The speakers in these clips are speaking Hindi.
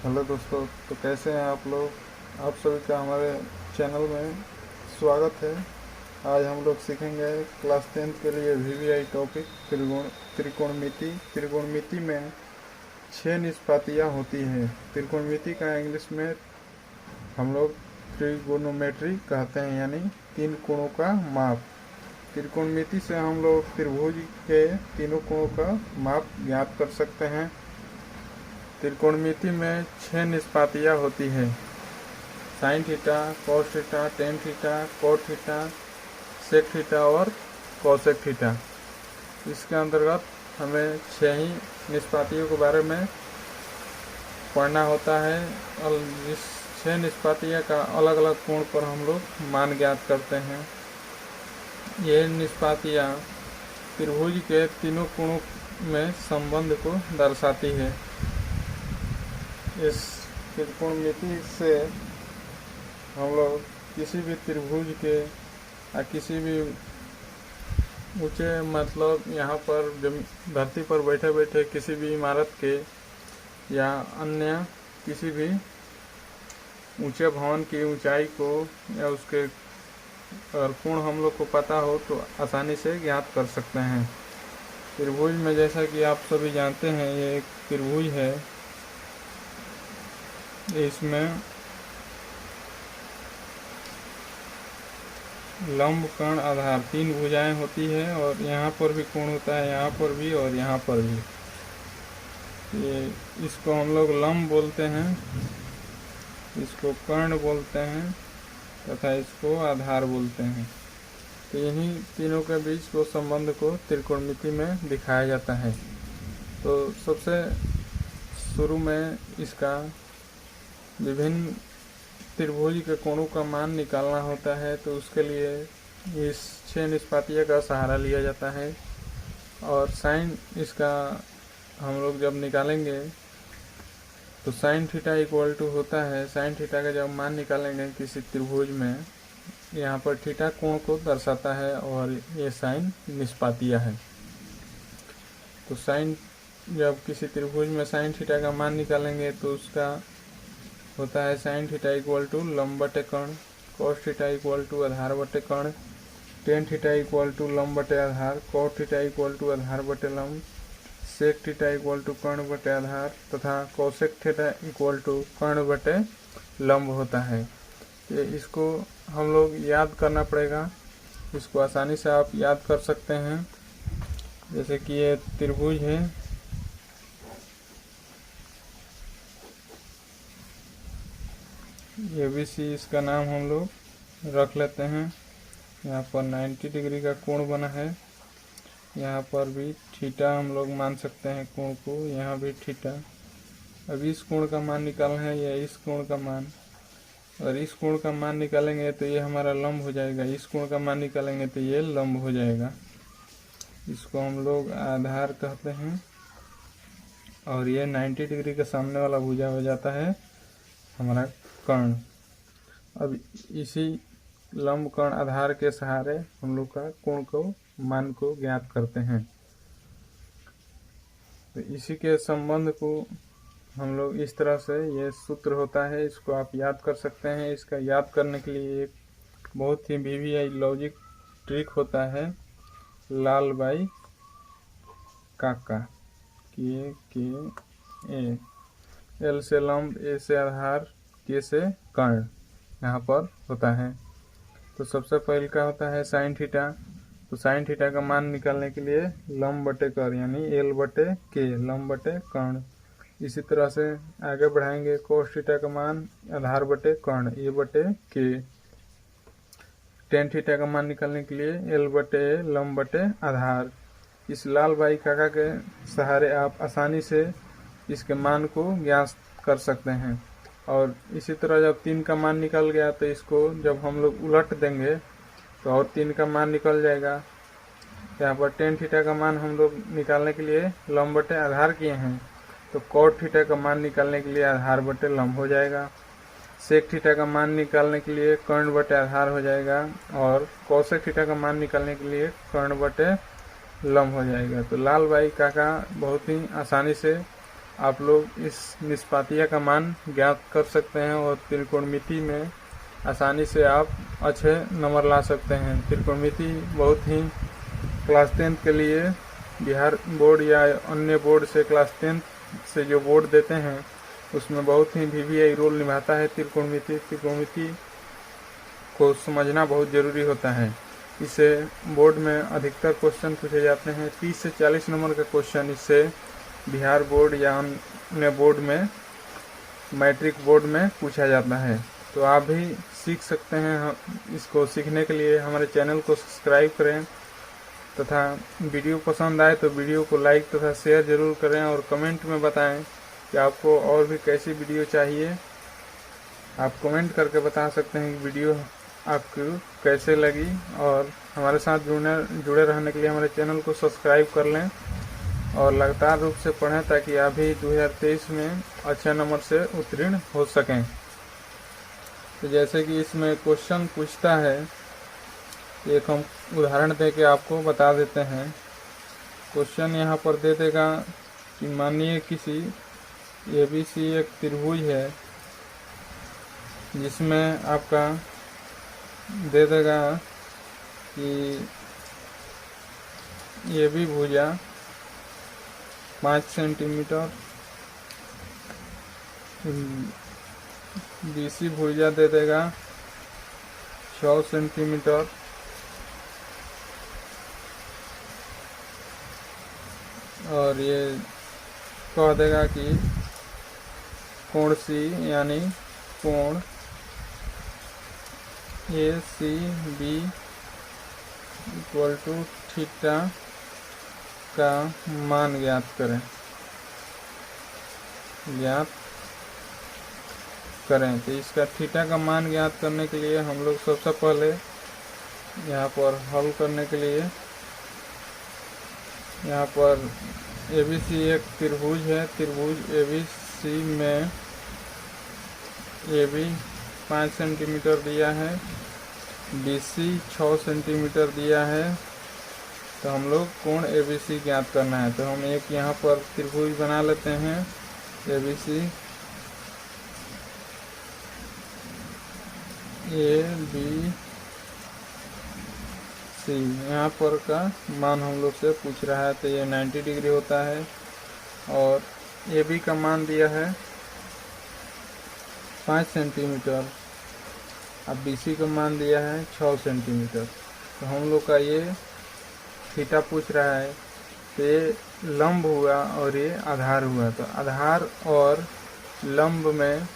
हेलो दोस्तों, तो कैसे हैं आप लोग। आप सभी का हमारे चैनल में स्वागत है। आज हम लोग सीखेंगे क्लास 10th के लिए वीवीआई टॉपिक त्रिकोणमिति में 6 निष्पातियाँ होती हैं। त्रिकोणमिति का इंग्लिश में हम लोग ट्रिगोनोमेट्री कहते हैं, यानी 3 कोणों का माप। त्रिकोणमिति से हम लोग त्रिभुज के तीनों कोणों का माप ज्ञात कर सकते हैं। त्रिकोणमिति में 6 निष्पातियाँ होती है: sine theta, cos theta, tan theta, cot theta, sec theta और कॉसेक थीटा। इसके अंतर्गत हमें 6 ही निष्पातियों के बारे में पढ़ना होता है और इस 6 निष्पातियों का अलग अलग कोण पर हम लोग मान ज्ञात करते हैं। ये निष्पातियाँ त्रिभुज के तीनों कोणों में संबंध को दर्शाती है। इस त्रिकोणमिति से हम लोग किसी भी त्रिभुज के या किसी भी ऊंचे, मतलब यहाँ पर धरती पर बैठे बैठे किसी भी इमारत के या अन्य किसी भी ऊंचे भवन की ऊंचाई को या उसके अगर कोण हम लोग को पता हो तो आसानी से ज्ञात कर सकते हैं। त्रिभुज में जैसा कि आप सभी जानते हैं, ये एक त्रिभुज है। इसमें लंब, कर्ण, आधार 3 भुजाएं होती है और यहाँ पर भी कोण होता है, यहाँ पर भी और यहाँ पर भी। ये इसको हम लोग लंब बोलते हैं, इसको कर्ण बोलते हैं तथा इसको आधार बोलते हैं। तो इन्हीं तीनों के बीच को संबंध को त्रिकोणमिति में दिखाया जाता है। तो सबसे शुरू में इसका विभिन्न त्रिभुज के कोणों का मान निकालना होता है, तो उसके लिए इस 6 निष्पातियों का सहारा लिया जाता है। और साइन इसका हम लोग जब निकालेंगे तो साइन थीटा इक्वल टू होता है, साइन थीटा का जब मान निकालेंगे किसी त्रिभुज में, यहाँ पर थीटा कोण को दर्शाता है और ये साइन निष्पातियाँ है। तो साइन जब किसी त्रिभुज में साइन थीटा का मान निकालेंगे तो उसका होता है साइन थीटा इक्वल टू लंब बटे कर्ण, कॉस थीटा इक्वल टू आधार बटे कर्ण, टेन थीटा इक्वल टू लंब बटे आधार, कोट थीटा इक्वल टू आधार बटे लंब, सेक थीटा इक्वल टू कर्ण बटे आधार तथा कॉसेक थीटा इक्वल टू कर्ण बटे लंब होता है। तो इसको हम लोग याद करना पड़ेगा। इसको आसानी से आप याद कर सकते हैं। जैसे कि ये त्रिभुज है, ये भी सी इसका नाम हम लोग रख लेते हैं। यहाँ पर 90 डिग्री का कोण बना है, यहाँ पर भी थीटा हम लोग मान सकते हैं कोण को, यहाँ भी थीटा। अब इस कोण का मान निकालना है या इस कोण का मान, और इस कोण का मान निकालेंगे तो ये हमारा लंब हो जाएगा, इस कोण का मान निकालेंगे तो ये लंब हो जाएगा। इसको हम लोग आधार कहते हैं और ये 90 डिग्री के सामने वाला भुजा हो जाता है हमारा कर्ण। अब इसी लंब, कर्ण, आधार के सहारे हम लोग का कोण को मान को ज्ञात करते हैं। तो इसी के संबंध को हम लोग इस तरह से, ये सूत्र होता है, इसको आप याद कर सकते हैं। इसका याद करने के लिए एक बहुत ही वीवीआई लॉजिक ट्रिक होता है, लाल बाई काका। के ए, एल से लंब, ए से आधार, के से कर्ण यहाँ पर होता है। तो सबसे पहले का होता है साइन थीटा। तो साइन थीटा का मान निकालने के लिए लंब बटे कर्ण यानी एल बटे के, लंब बटे कर्ण। इसी तरह से आगे बढ़ाएंगे, कोस थीटा का मान आधार बटे कर्ण, ए बटे के। टेन थीटा का मान निकालने के लिए एल बटे ए, लंब बटे आधार। इस लाल बाई काका के सहारे आप आसानी से इसके मान को ज्ञात कर सकते हैं। और इसी तरह जब 3 का मान निकल गया तो इसको जब हम लोग उलट देंगे तो और 3 का मान निकल जाएगा। यहाँ पर टेन थीटा का मान हम लोग निकालने के लिए लंब बटे आधार किए हैं, तो कोट थीटा का मान निकालने के लिए आधार बटे लंब हो जाएगा। सेक थीटा का मान निकालने के लिए कर्ण बटे आधार हो जाएगा और कॉसेक थीटा का मान निकालने के लिए कर्ण बटे लंब हो जाएगा। तो लाल बाई काका बहुत ही आसानी से आप लोग इस निष्पातीय का मान ज्ञात कर सकते हैं और त्रिकोणमिति में आसानी से आप अच्छे नंबर ला सकते हैं। त्रिकोणमिति बहुत ही क्लास 10 के लिए बिहार बोर्ड या अन्य बोर्ड से क्लास 10 से जो बोर्ड देते हैं उसमें बहुत ही VVI रोल निभाता है। त्रिकोणमिति को समझना बहुत ज़रूरी होता है। इससे बोर्ड में अधिकतर क्वेश्चन पूछे जाते हैं। 30 से 40 नंबर का क्वेश्चन इससे बिहार बोर्ड या अन्य बोर्ड में, मैट्रिक बोर्ड में पूछा जाता है। तो आप भी सीख सकते हैं। इसको सीखने के लिए हमारे चैनल को सब्सक्राइब करें तथा वीडियो पसंद आए तो वीडियो को लाइक तथा शेयर ज़रूर करें और कमेंट में बताएं कि आपको और भी कैसी वीडियो चाहिए। आप कमेंट करके बता सकते हैं कि वीडियो आपको कैसे लगी, और हमारे साथ जुड़े रहने के लिए हमारे चैनल को सब्सक्राइब कर लें और लगातार रूप से पढ़ें ताकि आप भी 2023 में अच्छे नंबर से उत्तीर्ण हो सकें। तो जैसे कि इसमें क्वेश्चन पूछता है, एक हम उदाहरण दे के आपको बता देते हैं। क्वेश्चन यहाँ पर दे देगा कि मानिए किसी ABC एक त्रिभुज है जिसमें आपका दे देगा कि AB भुजा 5 सेंटीमीटर, BC भुजा दे देगा 6 सेंटीमीटर और ये कह देगा कि कोण C यानी कोण ACB इक्वल टू थीटा का मान ज्ञात करें। तो इसका थीटा का मान ज्ञात करने के लिए हम लोग सबसे पहले यहाँ पर हल करने के लिए यहाँ पर ABC एक त्रिभुज है। त्रिभुज ABC में AB 5 सेंटीमीटर दिया है, BC 6 सेंटीमीटर दिया है। तो हम लोग कोण ABC ज्ञात करना है। तो हम एक यहाँ पर त्रिभुज बना लेते हैं ABC, ABC यहाँ पर का मान हम लोग से पूछ रहा है। तो ये 90 डिग्री होता है और AB का मान दिया है 5 सेंटीमीटर, अब BC का मान दिया है 6 सेंटीमीटर। तो हम लोग का ये थीटा पूछ रहा है। तो ये लंब हुआ और ये आधार हुआ। तो आधार और लंब में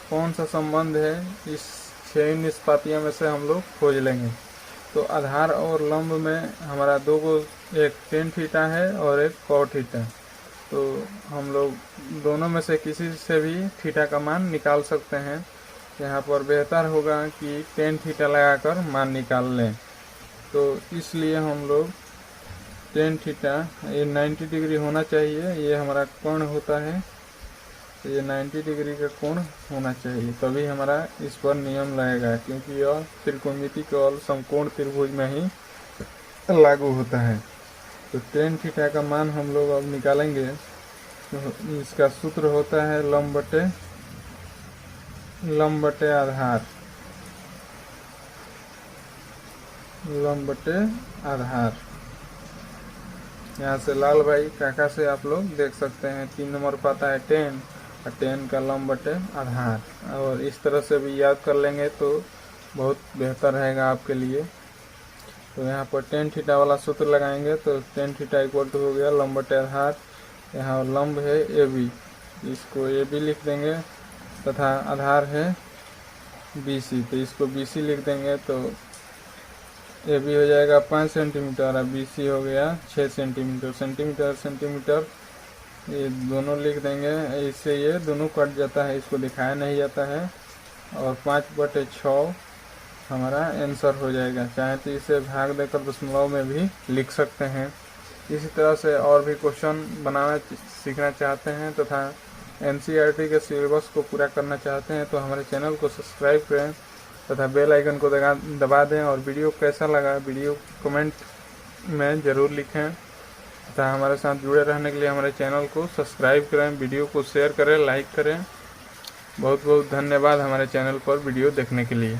कौन सा संबंध है, इस 6 निष्पातियों में से हम लोग खोज लेंगे। तो आधार और लंब में हमारा दो को, एक टेन थीटा है और एक कॉट थीटा। तो हम लोग दोनों में से किसी से भी थीटा का मान निकाल सकते हैं। यहाँ पर बेहतर होगा कि टेन थीटा लगाकर मान निकाल लें। तो इसलिए हम लोग टेन थीटा, ये 90 डिग्री होना चाहिए, ये हमारा कोण होता है। तो ये 90 डिग्री का कोण होना चाहिए, तभी हमारा इस पर नियम लगेगा, क्योंकि यह त्रिकोणमिति केवल समकोण त्रिभुज में ही लागू होता है। तो टेन थीटा का मान हम लोग अब निकालेंगे। तो इसका सूत्र होता है लंब बटे आधार, लंब बटे आधार। यहाँ से लाल भाई काका से आप लोग देख सकते हैं 3 नंबर पाता है 10 और 10 का लंब बटे आधार, और इस तरह से भी याद कर लेंगे तो बहुत बेहतर रहेगा आपके लिए। तो यहाँ पर टेन थीटा वाला सूत्र लगाएंगे। तो टेन थीटा इक्वल टू हो गया लंब बटे आधार। यहाँ लंब है AB, इसको AB लिख देंगे, तथा आधार है BC, तो इसको BC लिख देंगे। तो AB हो जाएगा 5 सेंटीमीटर और BC हो गया 6 सेंटीमीटर। सेंटीमीटर ये दोनों लिख देंगे, इससे ये दोनों कट जाता है, इसको दिखाया नहीं जाता है। और 5/6 हमारा आंसर हो जाएगा। चाहे तो इसे भाग देकर दशमलव में भी लिख सकते हैं। इसी तरह से और भी क्वेश्चन बनाना सीखना चाहते हैं तथा NCERT के सिलेबस को पूरा करना चाहते हैं तो हमारे चैनल को सब्सक्राइब करें तथा बेल आइकन को दबा दें। और वीडियो कैसा लगा, वीडियो कमेंट में ज़रूर लिखें। तथा हमारे साथ जुड़े रहने के लिए हमारे चैनल को सब्सक्राइब करें, वीडियो को शेयर करें, लाइक करें। बहुत बहुत धन्यवाद हमारे चैनल पर वीडियो देखने के लिए।